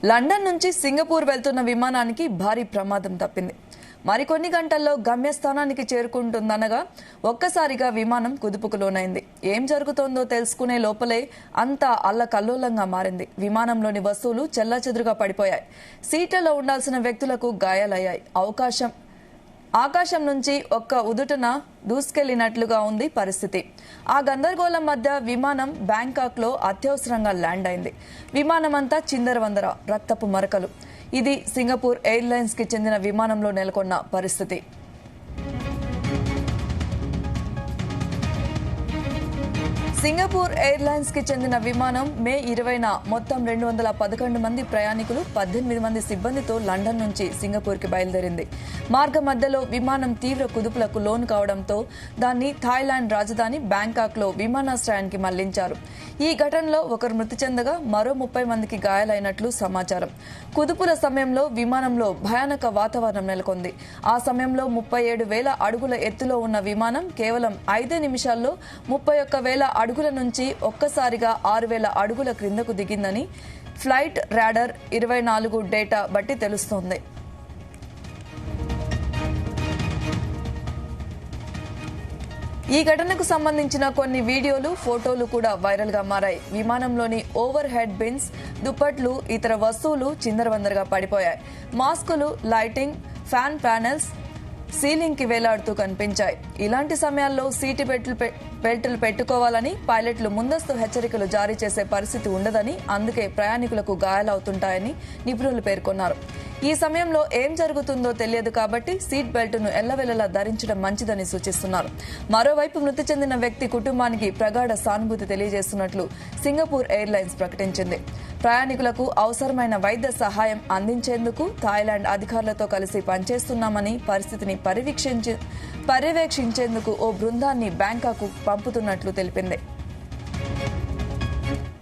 London నుంచి Singapore వెళ్తున్న విమానానికి భారీ ప్రమాదం తప్పింది. మరికొన్ని గంటల్లో గమ్యస్థానానికి చేరుకుంటుందనగా ఒక్కసారిగా విమానం కుదుపుకు లోనైంది. ఏం జరుగుతోందో తెలుసుకునే లోపలే అంతా అల్లకల్లోలంగా మారింది. విమానంలోని వస్తువులు చెల్లాచెదురుగా పడిపోయాయి. సీట్లలో ఉండాల్సిన వ్యక్తులకు గాయాలయ్యాయి. ఆకాశం నుంచి ఒక్క ఉదుటన దూసుకెళ్లినట్లుగా ఉంది పరిస్థితి. ఆ గందరగోళం మధ్య విమానం బ్యాంకాక్ లో అత్యవసరంగా ల్యాండ్ అయింది. విమానమంతా చిందరవందర, రక్తపు మరకలు. ఇది సింగపూర్ ఎయిర్లైన్స్ కి చెందిన విమానంలో నెలకొన్న పరిస్థితి. సింగపూర్ ఎయిర్లైన్స్ కి చెందిన విమానం మే 20న మొత్తం 211 మంది ప్రయాణికులు 18 మంది సిబ్బందితో లండన్ నుంచి సింగపూర్ కి బయలుదేరింది. మార్గ మధ్యలో విమానం తీవ్ర కుదుపులకు లోను కావడంతో దాన్ని థాయిలాండ్ రాజధాని బ్యాంకాక్ లో విమానాశ్రయానికి మళ్లించారు. ఈ ఘటనలో ఒకరు మృతి చెందగా మరో 30 మందికి గాయాలైనట్లు సమాచారం. కుదుపుల సమయంలో విమానంలో భయానక వాతావరణం నెలకొంది. ఆ సమయంలో 37,000 అడుగుల ఎత్తులో ఉన్న విమానం కేవలం 5 నిమిషాల్లో 31,000 అడుగుల నుంచి ఒక్కసారిగా 6,000 అడుగుల క్రిందకు దిగిందని ఫ్లైట్ రాడార్ 24 డేటా బట్టి తెలుస్తోంది. ఈ ఘటనకు సంబంధించిన కొన్ని వీడియోలు, ఫోటోలు కూడా వైరల్ గా మారాయి. విమానంలోని ఓవర్ హెడ్ బిన్స్, దుప్పట్లు, ఇతర వస్తువులు చిందరవందరగా పడిపోయాయి. మాస్కులు, లైటింగ్, ఫ్యాన్ ప్యానెల్స్ సీలింగ్ కి వేలాడుతూ కనిపించాయి. ఇలాంటి సమయాల్లో సీటు బెల్టులు పెట్టుకోవాలని పైలట్లు ముందస్తు హెచ్చరికలు జారీ చేసే పరిస్థితి ఉండదని, అందుకే ప్రయాణికులకు గాయాలవుతుంటాయని నిపుణులు పేర్కొన్నారు. ఈ సమయంలో ఏం జరుగుతుందో తెలియదు కాబట్టి సీట్ బెల్టును ఎల్లవెల్లలా ధరించడం మంచిదని సూచిస్తున్నారు. మరోవైపు మృతి చెందిన వ్యక్తి కుటుంబానికి ప్రగాఢ సానుభూతి తెలియజేస్తున్నట్లు సింగపూర్ ఎయిర్లైన్స్ ప్రకటించింది. ప్రయాణికులకు అవసరమైన వైద్య సహాయం అందించేందుకు థాయిలాండ్ అధికారులతో కలిసి పనిచేస్తున్నామని, పరిస్థితిని పర్యవేక్షించేందుకు ఓ బృందాన్ని బ్యాంకాక్ పంపుతున్నట్లు తెలిపింది.